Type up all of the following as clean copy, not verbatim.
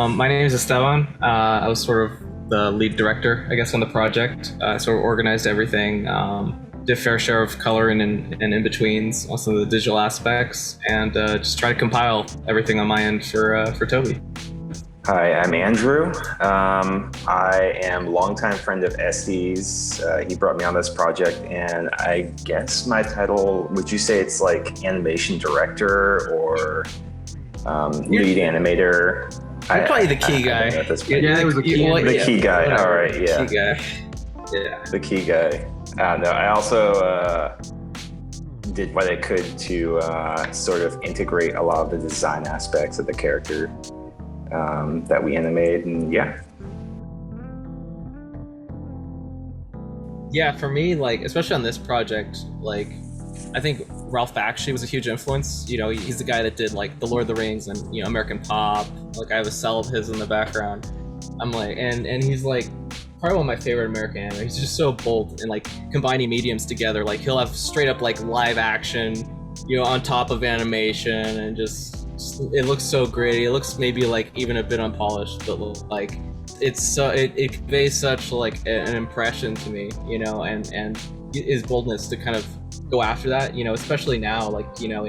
My name is Esteban. I was sort of the lead director, I guess, on the project. Sort of organized everything, did a fair share of color and in-betweens, also the digital aspects, and just try to compile everything on my end for Toby. Hi, I'm Andrew. I am a longtime friend of Este's. He brought me on this project, and I guess my title, would you say it's like animation director or lead animator? You're probably the key guy. Yeah, it was the key guy. Whatever. All right, yeah. Key guy. Yeah. The key guy. No, I also did what I could to sort of integrate a lot of the design aspects of the character that we animated, and yeah. Yeah, for me, like, especially on this project, like, I think Ralph Bakshi was a huge influence. You know, he's the guy that did like the Lord of the Rings and, you know, American Pop. Like, I have a cell of his in the background. I'm like, and he's like probably one of my favorite American animators. He's just so bold and like combining mediums together. Like, he'll have straight up like live action, you know, on top of animation, and just it looks so gritty. It looks maybe like even a bit unpolished, but like it's so it conveys such like an impression to me, you know, and his boldness to kind of go after that, you know, especially now, like, you know,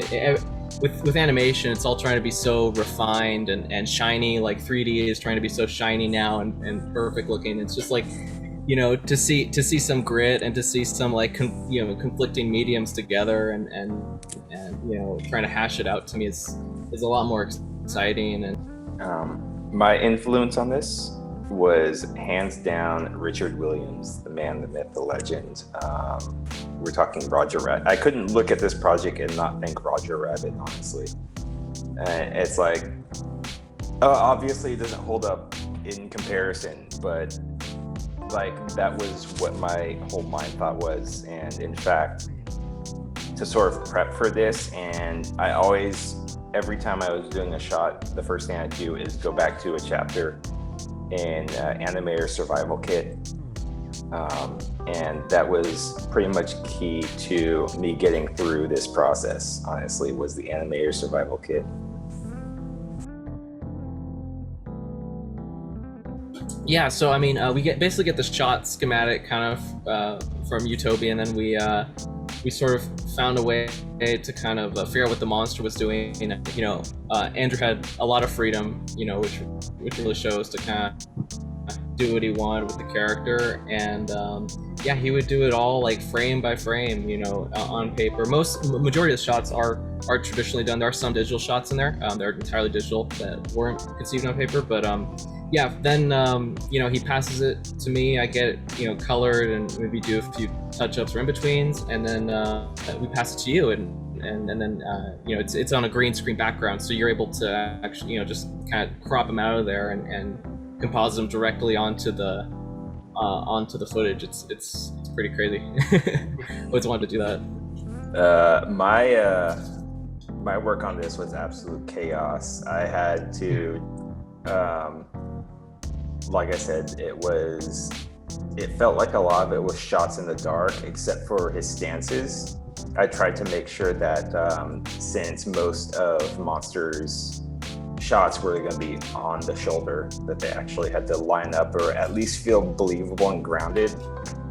with animation, it's all trying to be so refined and shiny. Like 3D is trying to be so shiny now and perfect looking. It's just like, you know, to see some grit and to see some like conflicting mediums together and you know, trying to hash it out, to me is a lot more exciting. And my influence on this was hands down Richard Williams, the man, the myth, the legend. We're talking Roger Rabbit. I couldn't look at this project and not think Roger Rabbit, honestly. It's like, obviously it doesn't hold up in comparison, but like that was what my whole mind thought was. And in fact, to sort of prep for this, and I always, every time I was doing a shot, the first thing I do is go back to a chapter in Animator Survival Kit, and that was pretty much key to me getting through this process, honestly, was the Animator Survival Kit. yeah, so I mean, we basically get the shot schematic kind of from Utopia, and then we sort of found a way to kind of figure out what the monster was doing. You know, Andrew had a lot of freedom, you know, which really shows to kind of do what he wanted with the character. And yeah, he would do it all like frame by frame, you know, on paper. Majority of the shots are traditionally done. There are some digital shots in there. They're entirely digital that weren't conceived on paper, but yeah, then you know, he passes it to me. I get it, you know, colored and maybe do a few touch-ups or in-betweens, and then we pass it to you, and then you know, it's on a green screen background, so you're able to actually, you know, just kind of crop them out of there and composite them directly onto the footage. It's pretty crazy. Always wanted to do that. My work on this was absolute chaos. I had to like I said, it felt like a lot of it was shots in the dark, except for his stances. I tried to make sure that since most of Monster's shots were going to be on the shoulder, that they actually had to line up or at least feel believable and grounded,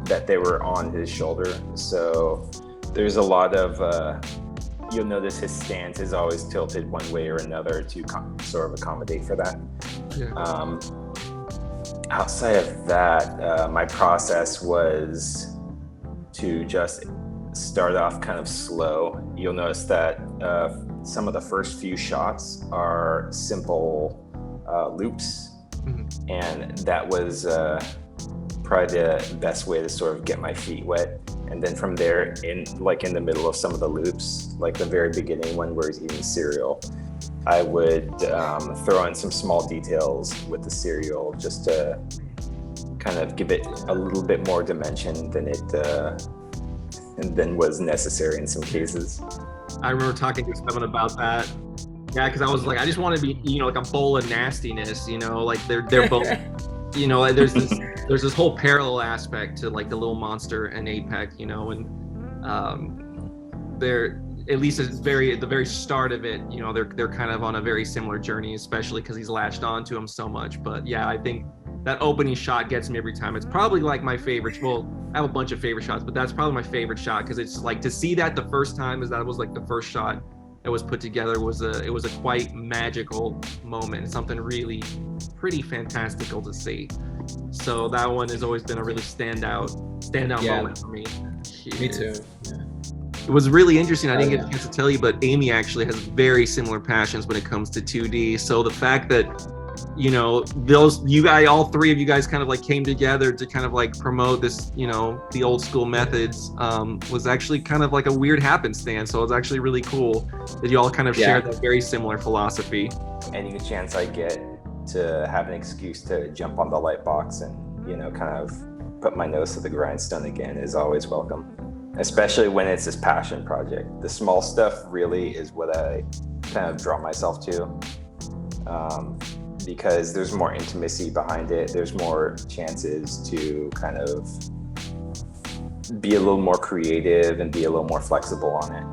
that they were on his shoulder. So there's a lot of you'll notice his stance is always tilted one way or another to sort of accommodate for that. Yeah. Outside of that, my process was to just start off kind of slow. You'll notice that some of the first few shots are simple loops, and that was probably the best way to sort of get my feet wet. And then from there, in the middle of some of the loops, like the very beginning one where he's eating cereal, I would throw in some small details with the cereal just to kind of give it a little bit more dimension than was necessary in some cases. I remember talking to Esteban about that. Yeah, because I was like, I just want to be, you know, like a bowl of nastiness, you know, like they're both, you know, there's this whole parallel aspect to like the little monster and Apek, you know, and they're, at least at the very start of it, you know, they're kind of on a very similar journey, especially because he's latched on to him so much. But yeah, I think that opening shot gets me every time. It's probably like my favorite. Well, I have a bunch of favorite shots, but that's probably my favorite shot because it's like to see that the first time, as that was like the first shot that was put together, was a quite magical moment, something really pretty fantastical to see. So that one has always been a really standout moment for me. Me too. Yeah. It was really interesting. I didn't get a chance to tell you, but Amy actually has very similar passions when it comes to 2D. So the fact that, you know, all three of you guys kind of like came together to kind of like promote this, you know, the old school methods, was actually kind of like a weird happenstance. So it's actually really cool that you all kind of shared that very similar philosophy. Any chance I get to have an excuse to jump on the light box and, you know, kind of put my nose to the grindstone again is always welcome, especially when it's this passion project. The small stuff really is what I kind of draw myself to, because there's more intimacy behind it. There's more chances to kind of be a little more creative and be a little more flexible on it.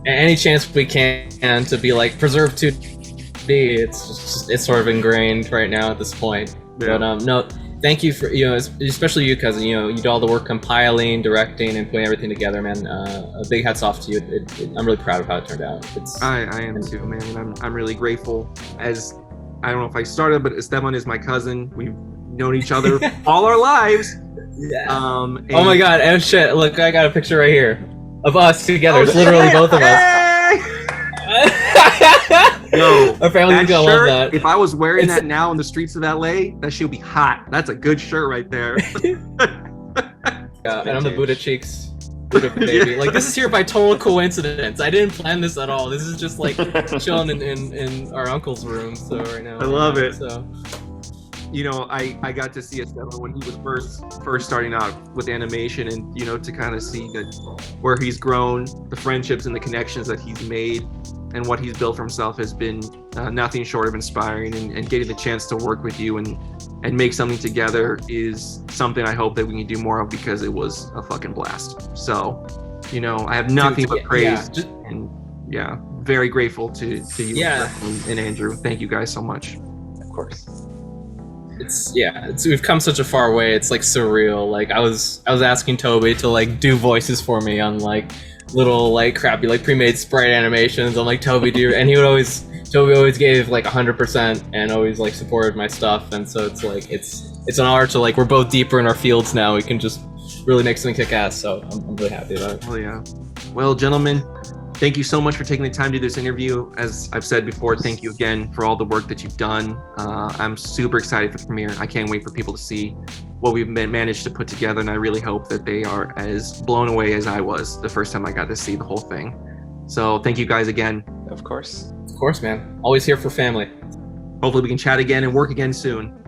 Any chance we can to be like preserve 2D, it's sort of ingrained right now at this point. Yeah. But no, thank you for, you know, especially you, cousin. You know, you do all the work compiling, directing, and putting everything together, man. A big hats off to you. I'm really proud of how it turned out. I am too, man. And I'm really grateful. As I don't know if I started, but Esteban is my cousin. We've known each other all our lives. Yeah. Oh my God! Oh shit! Look, I got a picture right here of us together. It's literally both of us. Yo, our family's gonna love that. If I was wearing that now in the streets of LA, that should be hot. That's a good shirt right there. Yeah, and I'm the Buddha cheeks. Buddha baby. Like, this is here by total coincidence. I didn't plan this at all. This is just like chilling in our uncle's room. So right now. I love it. So, you know, I got to see Esteban when he was first starting out with animation, and you know, to kind of see that where he's grown, the friendships and the connections that he's made, and what he's built for himself has been nothing short of inspiring. And getting the chance to work with you and make something together is something I hope that we can do more of, because it was a fucking blast. So, you know, I have nothing but praise, and very grateful to you and Andrew. Thank you guys so much. Of course. We've come such a far way. It's like surreal. Like I was asking Toby to like do voices for me on like little like crappy like pre-made sprite animations. I'm like, Toby, and Toby always gave like 100% and always like supported my stuff. And so it's like it's an honor to like, we're both deeper in our fields now. We can just really make something kick ass. So I'm really happy about it. Oh yeah. Well, gentlemen, thank you so much for taking the time to do this interview. As I've said before, thank you again for all the work that you've done. I'm super excited for the premiere. I can't wait for people to see what we've managed to put together, and I really hope that they are as blown away as I was the first time I got to see the whole thing. So thank you guys again. Of course. Of course, man. Always here for family. Hopefully we can chat again and work again soon.